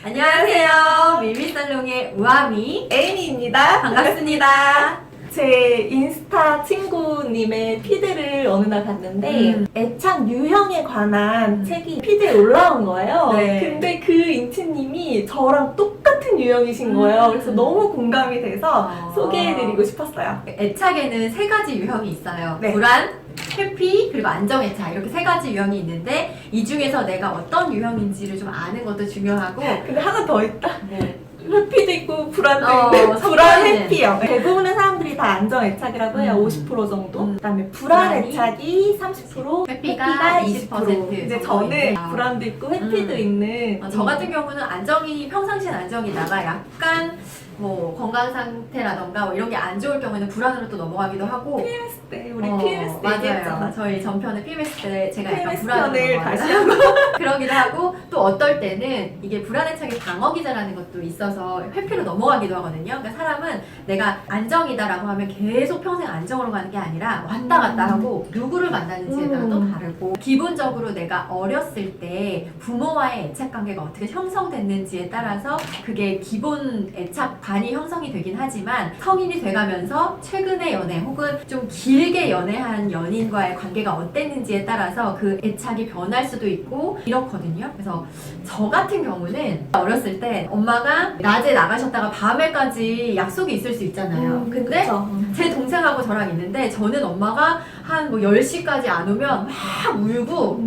안녕하세요. 밀밀살롱의 우아미 에이미입니다. 반갑습니다. 제 인스타 친구님의 피드를 어느 날 봤는데 애착 유형에 관한 책이 피드에 올라온 거예요. 네. 근데 그 인치님이 저랑 똑같은 유형이신 거예요. 그래서 너무 공감이 돼서 소개해드리고 싶었어요. 애착에는 세 가지 유형이 있어요. 네. 불안, 회피, 그리고 안정애착 이렇게 세 가지 유형이 있는데 이 중에서 내가 어떤 유형인지를 좀 아는 것도 중요하고 근데 하나 더 있다. 네. 회피도 있고 불안도 있는데 불안 섞여있는. 회피요. 대부분의 사람들이 다 안정 애착이라고 해요. 50% 정도. 그다음에 불안 불안이 애착이 30%, 회피가 20%. 이제 정도 저는 있네요. 불안도 있고 회피도 있는. 저 같은 경우는 안정이 평상시엔 안정이다가 약간 뭐 건강 상태라던가 뭐 이런 게 안 좋을 경우에는 불안으로 또 넘어가기도 하고 PMS 때 우리 PMS 때 맞아요. 얘기했잖아. 저희 전편에 PMS 때 제가 약간 PMS 불안을 편을 다시 한번. 그러기도 하고 또 어떨 때는 이게 불안애착의 방어기제라는 것도 있어서 회피로 넘어가기도 하거든요. 그러니까 사람은 내가 안정이다라고 하면 계속 평생 안정으로 가는 게 아니라 왔다 갔다 하고 누구를 만나는지에 따라 또 다르고 기본적으로 내가 어렸을 때 부모와의 애착 관계가 어떻게 형성됐는지에 따라서 그게 기본 애착 반이 형성이 되긴 하지만 성인이 돼가면서 최근의 연애 혹은 좀 길게 연애한 연인과의 관계가 어땠는지에 따라서 그 애착이 변할 수도 있고 이렇거든요. 그래서 저 같은 경우는 어렸을 때 엄마가 낮에 나가셨다가 밤에까지 약속이 있을 수 있잖아요. 근데 그쵸. 제 동생하고 저랑 있는데 저는 엄마가 한 뭐 10시까지 안 오면 막 울고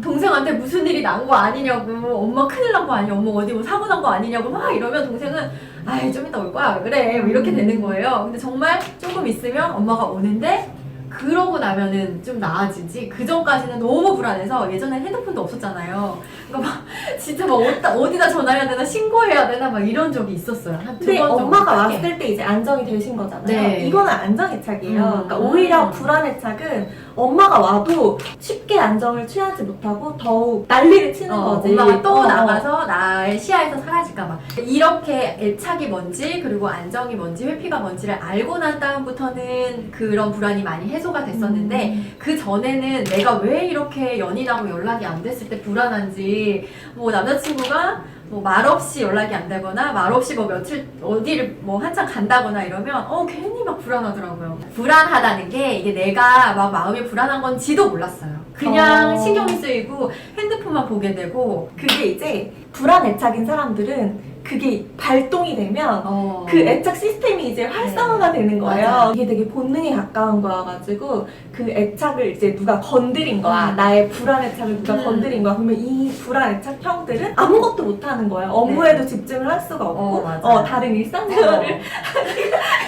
동생한테 무슨 일이 난 거 아니냐고 엄마 큰일 난 거 아니야 엄마 어디 뭐 사고 난 거 아니냐고 막 이러면 동생은 아이 좀 이따 올 거야 왜 그래 뭐 이렇게 되는 거예요. 근데 정말 조금 있으면 엄마가 오는데 그러고 나면은 좀 나아지지 그 전까지는 너무 불안해서 예전에 핸드폰도 없었잖아요. 그러니까 막 진짜 막 어디다 전화해야 되나 신고해야 되나 막 이런 적이 있었어요. 한 두 근데 번 정도. 엄마가 왔을 때 이제 안정이 되신 거잖아요. 네. 이거는 안정 애착이에요. 그러니까 오히려 음. 불안 애착은 엄마가 와도 쉽게 안정을 취하지 못하고 더욱 난리를 치는 거지. 엄마가 또 나가서 나의 시야에서 사라질까봐 이렇게 애착이 뭔지 그리고 안정이 뭔지 회피가 뭔지를 알고 난 다음부터는 그런 불안이 많이 해소가 됐었는데 그 전에는 내가 왜 이렇게 연인하고 연락이 안 됐을 때 불안한지 뭐 남자친구가 뭐 말없이 연락이 안 되거나 말없이 뭐 며칠 어디를 뭐 한참 간다거나 이러면 괜히 막 불안하더라고요. 불안하다는 게 이게 내가 막 마음이 불안한 건지도 몰랐어요. 그냥 신경이 쓰이고 핸드폰만 보게 되고 그게 이제 불안 애착인 사람들은 그게 발동이 되면 그 애착 시스템이 이제 활성화가 되는 거예요. 맞아요. 이게 되게 본능에 가까운 거여가지고 그 애착을 이제 누가 건드린 거야. 나의 불안 애착을 누가 건드린 거야. 그러면 이 불안 애착 형들은 아무것도 못하는 거예요. 업무에도 집중을 할 수가 없고 맞아요. 다른 일상생활을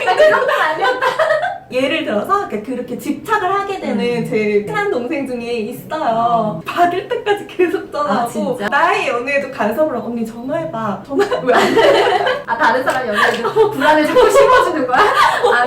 나 그 정도는 아니었다. 예를 들어서 그렇게 집착을 하게 되는 제 친한 동생 중에 있어요. 받을 때까지 계속 전화하고 진짜? 나의 연애에도 간섭을 하고 언니 전화해봐. 전화 왜 안 돼? 다른 사람 연애에도 불안을 자꾸 심어주는 거야?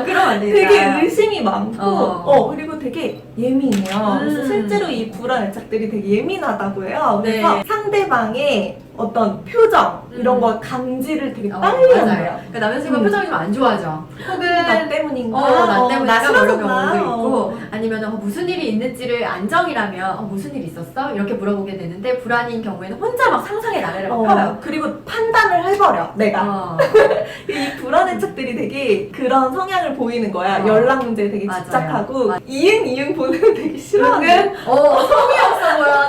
그럼 안 되겠다. 되게 의심이 많고 그리고 되게 예민해요. 그래서 실제로 이 불안 애착들이 되게 예민하다고 해요. 그래서 네. 상대방의 어떤 표정 이런 걸 감지를 되게 빨리 맞아요. 한대요. 그러니까 남자친구가 표정이 좀 안 좋아져. 혹은 나 때문인가? 나 때문인가 뭐 이런 싫어졌나? 경우도 있고 아니면 무슨 일이 있는지를 안정이라면 무슨 일 있었어? 이렇게 물어보게 되는데 불안인 경우에는 혼자 막 상상의 나래를 막 펴요. 그리고 판단을 해버려 내가. 이 불안 애착들이 되게 그런 성향을 보이는 거야. 연락 문제에 되게 맞아요. 집착하고 이응 보는 거 되게 싫어하는. 성의 없어 보여.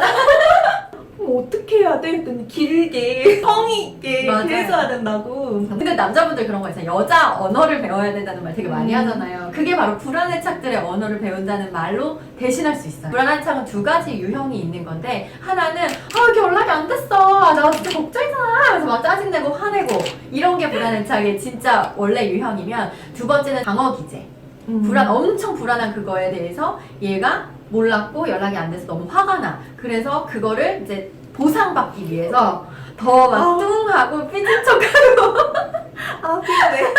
어떻게 해야 돼? 했더니 길게 성의 있게 맞아요. 이렇게 해줘야 된다고. 근데 남자분들 그런 거 있잖아요. 여자 언어를 배워야 된다는 말 되게 많이 하잖아요. 그게 바로 불안의 착들의 언어를 배운다는 말로 대신할 수 있어요. 불안한 착은 두 가지 유형이 있는 건데 하나는 이렇게 연락이 안 됐어. 나 진짜 걱정이잖아. 그래서 막 짜증내고 화내고 이런 게 불안의 착의 진짜 원래 유형이면 두 번째는 방어 기제. 엄청 불안한 그거에 대해서 얘가 몰랐고 연락이 안 돼서 너무 화가 나. 그래서 그거를 이제 보상받기 위해서 더 막 뚱하고 삐진 척하고 근데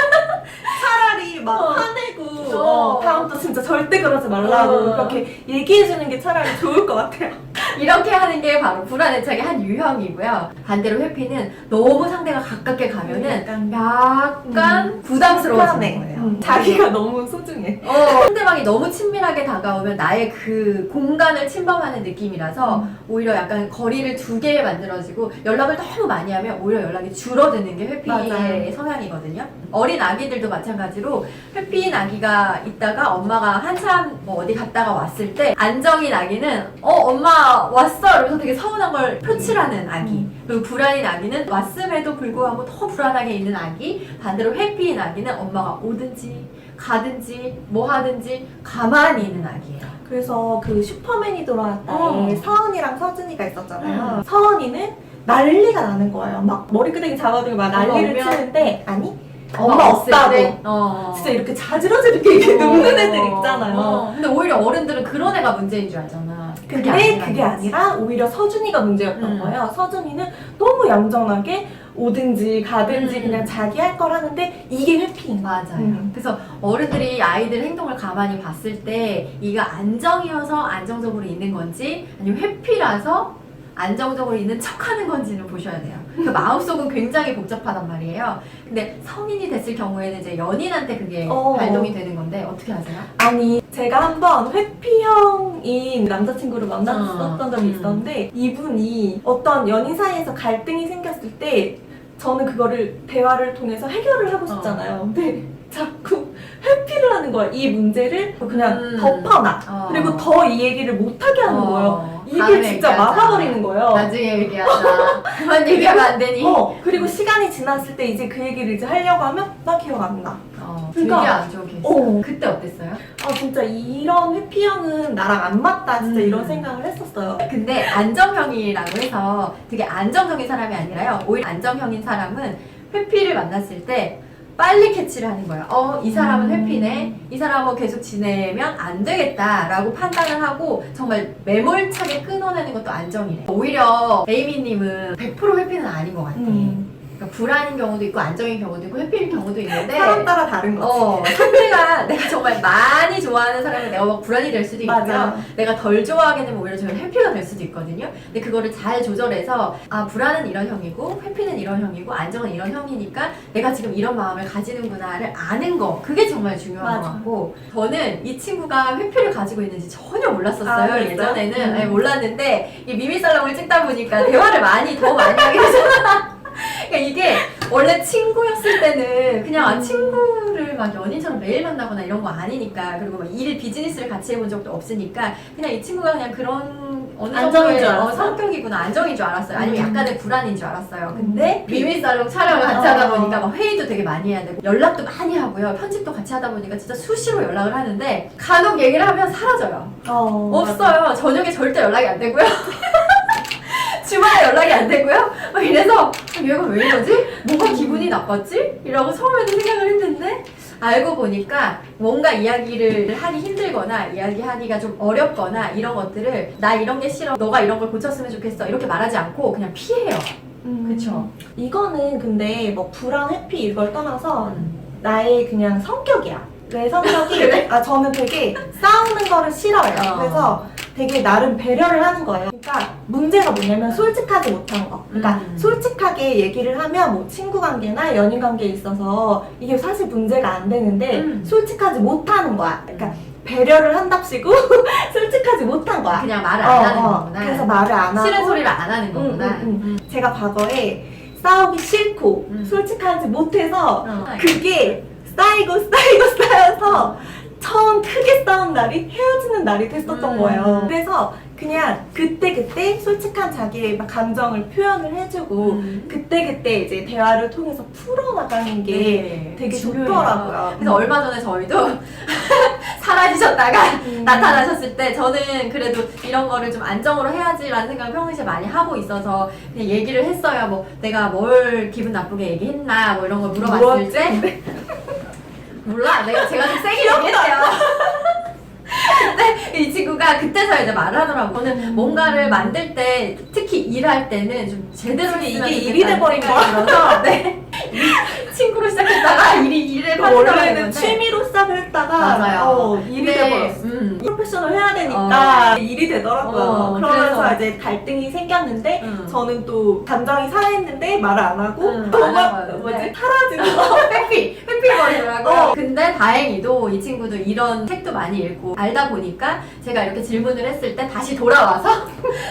차라리 막 화내고 다음부터 진짜 절대 그러지 말라고 그렇게 얘기해주는 게 차라리 좋을 것 같아요. 이렇게 하는 게 바로 불안애착의 한 유형이고요. 반대로 회피는 너무 상대가 가깝게 가면은 약간 부담스러워지는 불안해. 거예요. 자기가 너무 소중해. 상대방이 너무 친밀하게 다가오면 나의 그 공간을 침범하는 느낌이라서 오히려 약간 거리를 두게 만들어지고 연락을 너무 많이 하면 오히려 연락이 줄어드는 게 회피의 맞아요. 성향이거든요. 어린 아기들도 마찬가지로 회피인 아기가 있다가 엄마가 한참 뭐 어디 갔다가 왔을 때 안정인 아기는 엄마 왔어 이러면서 되게 서운한 걸 표출하는 아기, 그리고 불안인 아기는 왔음에도 불구하고 더 불안하게 있는 아기, 반대로 회피인 아기는 엄마가 오든지 가든지 뭐 하든지 가만히 있는 아기예요. 그래서 그 슈퍼맨이 돌아왔다에 서은이랑 서준이가 있었잖아요. 음. 서은이는 난리가 나는 거예요. 막 머리끄댕이 잡아들고 막 난리를 오면? 치는데 아니 엄마 없을 없다고. 때? 진짜 이렇게 자지러지게 이렇게 눕는 애들 있잖아요. 근데 오히려 어른들은 그런 애가 문제인 줄 알잖아. 근데 그게 아니라 오히려 서준이가 문제였던 거예요. 서준이는 너무 얌전하게 오든지 가든지 그냥 자기 할 걸 하는데 이게 회피인 거야. 맞아요. 그래서 어른들이 아이들 행동을 가만히 봤을 때 이가 안정이어서 안정적으로 있는 건지 아니면 회피라서 안정적으로 있는 척하는 건지는 보셔야 돼요. 그 마음속은 굉장히 복잡하단 말이에요. 근데 성인이 됐을 경우에는 이제 연인한테 그게 발동이 되는 건데 어떻게 하세요? 아니 제가 한번 회피형인 남자친구를 만났었던 적이 있었는데 이분이 어떤 연인 사이에서 갈등이 생겼을 때 저는 그거를 대화를 통해서 해결을 하고 싶잖아요. 근데 자꾸 회피를 하는 거야. 이 문제를 그냥 덮어놔. 그리고 더 이 얘기를 못하게 하는 거예요. 입을 진짜 얘기하자. 막아버리는 거예요. 나중에 얘기하자. 그만 얘기하면 안 되니? 그리고 시간이 지났을 때 이제 그 얘기를 이제 하려고 하면 나 기억 안 나. 되게 그러니까, 안 좋은 케이스. 그때 어땠어요? 진짜 이런 회피형은 나랑 안 맞다. 진짜 이런 생각을 했었어요. 근데 안정형이라고 해서 되게 안정적인 사람이 아니라요. 오히려 안정형인 사람은 회피를 만났을 때 빨리 캐치를 하는 거예요. 이 사람은 회피네. 이 사람하고 계속 지내면 안 되겠다라고 판단을 하고 정말 매몰차게 끊어내는 것도 안정이래. 오히려 에이미님은 100% 회피는 아닌 것 같아. 그러니까 불안인 경우도 있고 안정인 경우도 있고 회피인 경우도 있는데 사람 따라 다른 거지. 상대가 내가 정말 많이 좋아하는 사람을 내가 막 불안이 될 수도 있고요. 맞아. 내가 덜 좋아하게 되면 오히려 저는 회피가 될 수도 있거든요. 근데 그거를 잘 조절해서 불안은 이런 형이고 회피는 이런 형이고 안정은 이런 형이니까 내가 지금 이런 마음을 가지는구나를 아는 거, 그게 정말 중요한 것 같고, 저는 이 친구가 회피를 가지고 있는지 전혀 몰랐었어요. 그랬어요? 예전에는 네, 몰랐는데 이 미미살롱을 찍다 보니까 대화를 더 많이 하게 되잖아. 그러니까 이게 원래 친구였을 때는 그냥 친구를 막 연인처럼 매일 만나거나 이런 거 아니니까, 그리고 막 비즈니스를 같이 해본 적도 없으니까 그냥 이 친구가 그냥 그런 어느 안정인 정도의 줄 알았어요? 성격이구나, 안정인 줄 알았어요. 아니면 약간의 불안인 줄 알았어요. 근데 미미살롱 촬영을 같이 하다 보니까 막 회의도 되게 많이 해야 되고 연락도 많이 하고요. 편집도 같이 하다 보니까 진짜 수시로 연락을 하는데 간혹 얘기를 하면 사라져요. 없어요. 저녁에 절대 연락이 안 되고요. 주말에 연락이 안 되고요. 막 이래서 얘가 왜 이러지? 뭐가 기분이 나빴지? 이라고 처음에는 생각을 했는데 알고 보니까 뭔가 이야기를 하기 힘들거나 이야기하기가 좀 어렵거나 이런 것들을 나 이런 게 싫어, 너가 이런 걸 고쳤으면 좋겠어 이렇게 말하지 않고 그냥 피해요. 그쵸? 이거는 근데 뭐 불안, 회피 이걸 떠나서 나의 그냥 성격이야. 내 성격이 그래? 저는 되게 싸우는 거를 싫어해요. 그래서 되게 나름 배려를 하는 거예요. 그러니까 문제가 뭐냐면 솔직하지 못한 거. 그러니까 솔직하게 얘기를 하면 뭐 친구 관계나 연인 관계에 있어서 이게 사실 문제가 안 되는데 솔직하지 못하는 거야. 그러니까 배려를 한답시고 솔직하지 못한 거야. 그냥 말을 안 하는 거구나. 그래서 말을 안 하고 싫은 소리를 안 하는 거구나. 제가 과거에 싸우기 싫고 솔직하지 못해서 그게 쌓여서 처음 크게 싸운 날이 헤어지는 날이 됐었던 거예요. 그래서 그냥 그때 솔직한 자기의 막 감정을 표현을 해주고 그때 이제 대화를 통해서 풀어나가는 게 되게 중요해요. 좋더라고요. 그래서 얼마 전에 저희도 사라지셨다가 나타나셨을 때 저는 그래도 이런 거를 좀 안정으로 해야지라는 생각을 평소에 많이 하고 있어서 그냥 얘기를 했어요. 뭐 내가 뭘 기분 나쁘게 얘기했나 뭐 이런 걸 물어봤을 때 몰라, 제가 좀 세게 얘기했대요. 근데 이 친구가 그때서야 이제 말을 하더라고. 저는 뭔가를 만들 때, 특히 일할 때는 좀 제대로 이게 했으면 일이 돼버린 좋겠다는 생각이 들어서, 네. 친구로 시작했다가 일에 파트너가 된 원래는 건데. 취미로 시작을 했다가 맞아요. 일이 근데, 돼버렸어. 프로페셔널 해야 되니까 일이 되더라고요. 그러면서 그래서. 이제 갈등이 생겼는데 저는 저는 또 감정이 상했는데 말을 안 하고 안 뭔가 하고요. 뭐지 네. 사라지는 거. 회피해버리더라고요. 근데 다행히도 이 친구도 이런 책도 많이 읽고 알다 보니까 제가 이렇게 질문을 했을 때 다시 돌아와서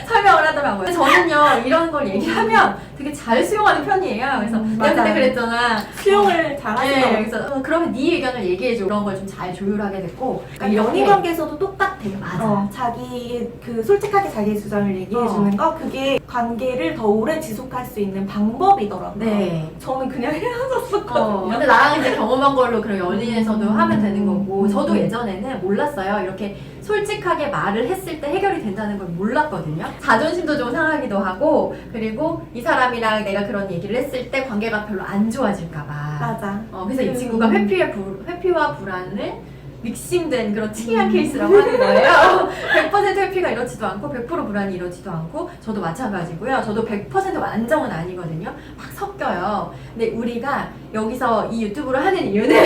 설명을 하더라고요. 근데 저는요, 이런 걸 얘기하면 되게 잘 수용하는 편이에요. 그래서 내가 그때 맞아요. 그랬잖아. 수용을 잘 네, 하시더라고요. 그래서 그러면 네 의견을 얘기해줘. 그런 걸 좀 잘 조율하게 됐고. 그러니까 연인 관계에서도 똑같아. 맞아. 자기 그 솔직하게 자기의 주장을 얘기해 주는 거 그게 관계를 더 오래 지속할 수 있는 방법이더라고요. 네. 저는 그냥 헤어졌었거든요. 근데 나랑 이제 경험한 걸로 그런 연인에서도 하면 되는 거고, 저도 예전에는 몰랐어요. 이렇게 솔직하게 말을 했을 때 해결이 된다는 걸 몰랐거든요. 자존심도 좀 상하기도 하고, 그리고 이 사람이랑 내가 그런 얘기를 했을 때 관계가 별로 안 좋아질까봐. 맞아. 그래서 이 친구가 회피와 불안을 믹싱된 그런 특이한 케이스라고 하는 거예요. 100% 회피가 이렇지도 않고 100% 불안이 이렇지도 않고, 저도 마찬가지고요. 저도 100% 안정은 아니거든요. 막 섞여요. 근데 우리가 여기서 이 유튜브를 하는 이유는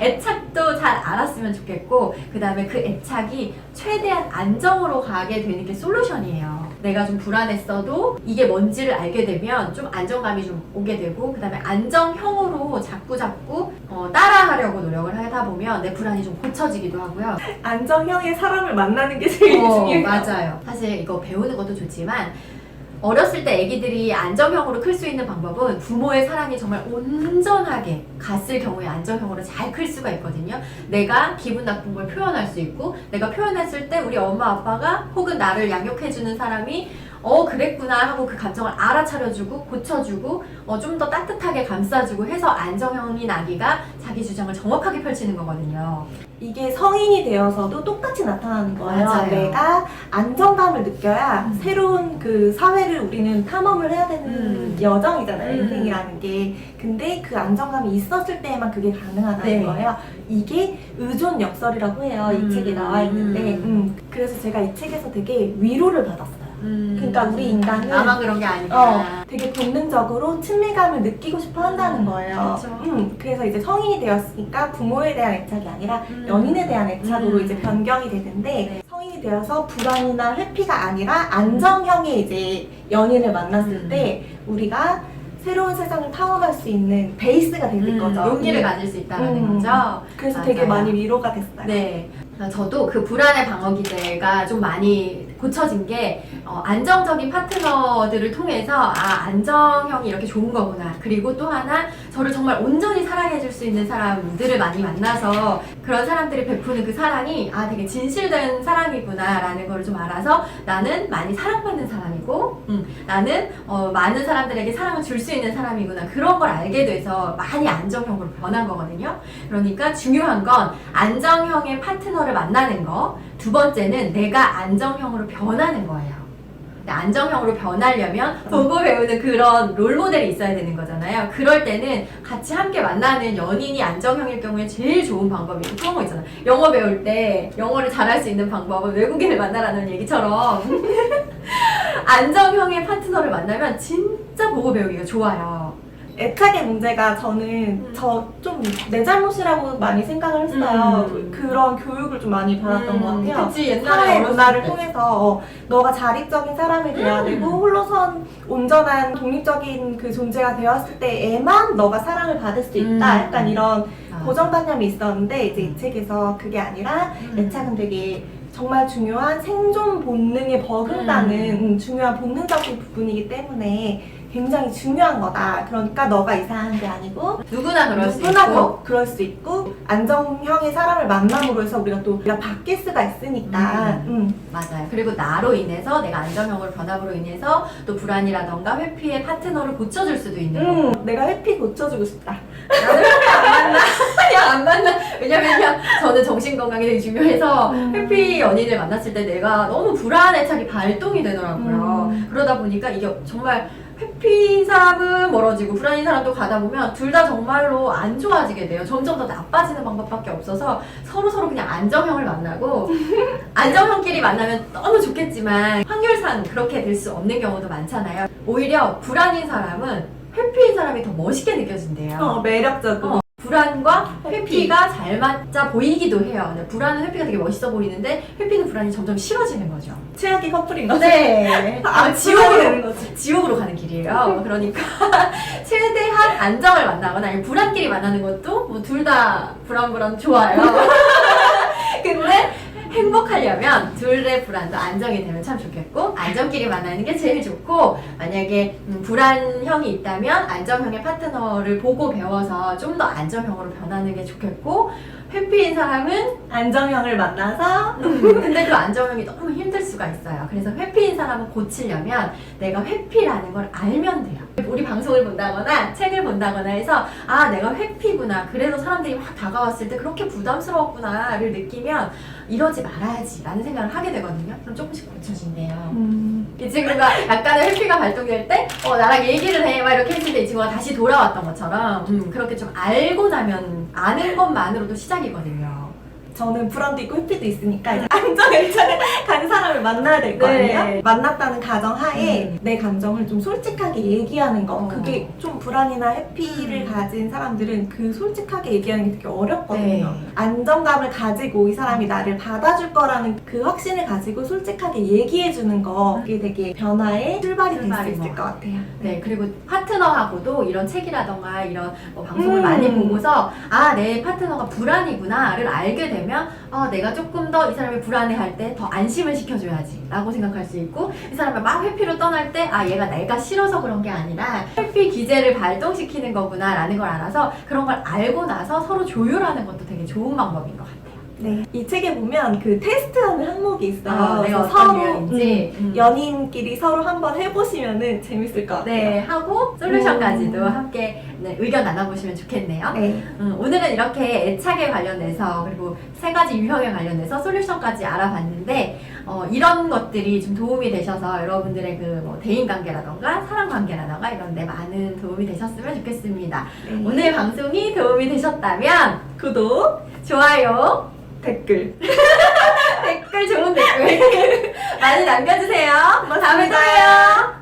애착도 잘 알았으면 좋겠고, 그 다음에 그 애착이 최대한 안정으로 가게 되는 게 솔루션이에요. 내가 좀 불안했어도 이게 뭔지를 알게 되면 좀 안정감이 좀 오게 되고, 그 다음에 안정형으로 자꾸 따라하려고 노력을 하다 보면 내 불안이 좀 고쳐지기도 하고요. 안정형의 사람을 만나는 게 제일 중요해요. 맞아요. 사실 이거 배우는 것도 좋지만, 어렸을 때 아기들이 안정형으로 클 수 있는 방법은 부모의 사랑이 정말 온전하게 갔을 경우에 안정형으로 잘 클 수가 있거든요. 내가 기분 나쁜 걸 표현할 수 있고, 내가 표현했을 때 우리 엄마 아빠가 혹은 나를 양육해주는 사람이 그랬구나 하고 그 감정을 알아차려주고 고쳐주고 좀 더 따뜻하게 감싸주고 해서 안정형인 아기가 자기 주장을 정확하게 펼치는 거거든요. 이게 성인이 되어서도 똑같이 나타나는 거예요. 맞아요. 내가 안정감을 느껴야 새로운 그 사회를 우리는 탐험을 해야 되는 여정이잖아요. 인생이라는 게. 근데 그 안정감이 있었을 때에만 그게 가능하다는 네. 거예요. 이게 의존 역설이라고 해요. 이 책에 나와 있는데. 그래서 제가 이 책에서 되게 위로를 받았어요. 그러니까 우리 인간은 나만 그런 게 아니구나. 되게 본능적으로 친밀감을 느끼고 싶어 한다는 거예요. 그렇죠. 그래서 이제 성인이 되었으니까 부모에 대한 애착이 아니라 연인에 대한 애착으로 이제 변경이 되는데, 네. 성인이 되어서 불안이나 회피가 아니라 안정형의 이제 연인을 만났을 때 우리가 새로운 세상을 탐험할 수 있는 베이스가 되는 거죠. 용기를 가질 수 있다는 거죠. 그래서 맞아요. 되게 많이 위로가 됐어요. 네. 저도 그 불안의 방어 기제가 좀 많이 고쳐진 게 안정적인 파트너들을 통해서 안정형이 이렇게 좋은 거구나. 그리고 또 하나 저를 정말 온전히 사랑해줄 수 있는 사람들을 많이 만나서 그런 사람들이 베푸는 그 사랑이 되게 진실된 사랑이구나 라는 걸 좀 알아서 나는 많이 사랑받는 사람이고 나는 많은 사람들에게 사랑을 줄 수 있는 사람이구나. 그런 걸 알게 돼서 많이 안정형으로 변한 거거든요. 그러니까 중요한 건 안정형의 파트너를 만나는 거. 두 번째는 내가 안정형으로 변하는 거예요. 근데 안정형으로 변하려면 보고 배우는 그런 롤모델이 있어야 되는 거잖아요. 그럴 때는 같이 함께 만나는 연인이 안정형일 경우에 제일 좋은 방법이 그런 거 있잖아요. 영어 배울 때 영어를 잘할 수 있는 방법은 외국인을 만나라는 얘기처럼 안정형의 파트너를 만나면 진짜 보고 배우기가 좋아요. 애착의 문제가 저는 좀 내 잘못이라고 많이 생각을 했어요. 그런 교육을 좀 많이 받았던 것 같아요. 그치, 옛날에 사회 어렸을 문화를 때. 통해서 너가 자립적인 사람이 돼야 되고 홀로선 온전한 독립적인 그 존재가 되었을 때에만 너가 사랑을 받을 수 있다. 약간 이런 고정관념이 있었는데 이제 이 책에서 그게 아니라 애착은 되게 정말 중요한 생존 본능에 버금가는 중요한 본능적인 부분이기 때문에 굉장히 중요한 거다. 그러니까 너가 이상한 게 아니고 누구나 그럴 수 누구나 있고 그럴 수 있고 안정형의 사람을 만남으로 해서 우리가 바뀔 수가 있으니까 맞아요. 그리고 나로 인해서 내가 안정형으로 변함으로 인해서 또 불안이라던가 회피의 파트너를 고쳐줄 수도 있는 거고. 내가 회피 고쳐주고 싶다. 나는 회피 안 만나. 그냥 안 만나. 왜냐면 저는 정신건강이 되게 중요해서 회피 연인을 만났을 때 내가 너무 불안의 착이 발동이 되더라고요. 그러다 보니까 이게 정말 회피 사람은 멀어지고 불안인 사람도 가다 보면 둘 다 정말로 안 좋아지게 돼요. 점점 더 나빠지는 방법밖에 없어서 서로 그냥 안정형을 만나고 안정형끼리 만나면 너무 좋겠지만 확률상 그렇게 될 수 없는 경우도 많잖아요. 오히려 불안인 사람은 회피인 사람이 더 멋있게 느껴진대요. 매력적으로. 불안과 회피가 잘 맞아 보이기도 해요. 근데 불안은 회피가 되게 멋있어 보이는데 회피는 불안이 점점 싫어지는 거죠. 최악의 커플인 거죠. 네. 지옥으로 되는 지옥으로, 거지. 지옥으로 가는 길이에요. 그러니까 최대한 안정을 만나거나 아니면 불안끼리 만나는 것도 뭐 둘 다 불안 좋아요. 근데 행복하려면 둘의 불안도 안정이 되면 참 좋겠고 안정끼리 만나는 게 제일 좋고 만약에 불안형이 있다면 안정형의 파트너를 보고 배워서 좀 더 안정형으로 변하는 게 좋겠고 회피인 사람은 안정형을 만나서 근데 그 안정형이 너무 힘들 수가 있어요. 그래서 회피인 사람은 고치려면 내가 회피라는 걸 알면 돼요. 우리 방송을 본다거나 책을 본다거나 해서 아 내가 회피구나 그래서 사람들이 막 다가왔을 때 그렇게 부담스러웠구나를 느끼면 이러지 말아야지 라는 생각을 하게 되거든요. 그럼 조금씩 고쳐진대요. 이 친구가 약간의 회피가 발동될 때 나랑 얘기를 해 막 이렇게 했을 때 이 친구가 다시 돌아왔던 것처럼 그렇게 좀 알고 나면 아는 것만으로도 시작이거든요. 저는 불안도 있고 회피도 있으니까 이제 안정애착을 간 사람을 만나야 될 거 아니에요? 네. 만났다는 가정하에 내 감정을 좀 솔직하게 얘기하는 거 그게 좀 불안이나 회피를 가진 사람들은 그 솔직하게 얘기하는 게 되게 어렵거든요. 네. 안정감을 가지고 이 사람이 나를 받아줄 거라는 그 확신을 가지고 솔직하게 얘기해주는 거 그게 되게 변화의 출발이 될 수 있을 것 같아요. 네, 그리고 파트너하고도 이런 책이라던가 이런 방송을 많이 보고서 아, 내 파트너가 불안이구나를 알게 되면 내가 조금 더 이 사람이 불안해할 때 더 안심을 시켜줘야지 라고 생각할 수 있고 이 사람이 막 회피로 떠날 때 아, 얘가 내가 싫어서 그런 게 아니라 회피 기제를 발동시키는 거구나 라는 걸 알아서 그런 걸 알고 나서 서로 조율하는 것도 되게 좋은 방법인 것 같아요. 네, 이 책에 보면 그 테스트하는 항목이 있어요. 내가 그래서 어떤 유형인지 연인끼리 서로 한번 해보시면은 재밌을 것 같아요. 네, 하고 솔루션까지도 함께 의견 나눠보시면 좋겠네요. 네. 오늘은 이렇게 애착에 관련돼서 그리고 3가지 유형에 관련돼서 솔루션까지 알아봤는데 이런 것들이 좀 도움이 되셔서 여러분들의 그 뭐 대인관계라던가 사랑관계라던가 이런 데 많은 도움이 되셨으면 좋겠습니다. 네. 오늘 방송이 도움이 되셨다면 구독, 좋아요, 댓글. 댓글 좋은 댓글 많이 남겨주세요. 다음에 또 고맙습니다. 봬요.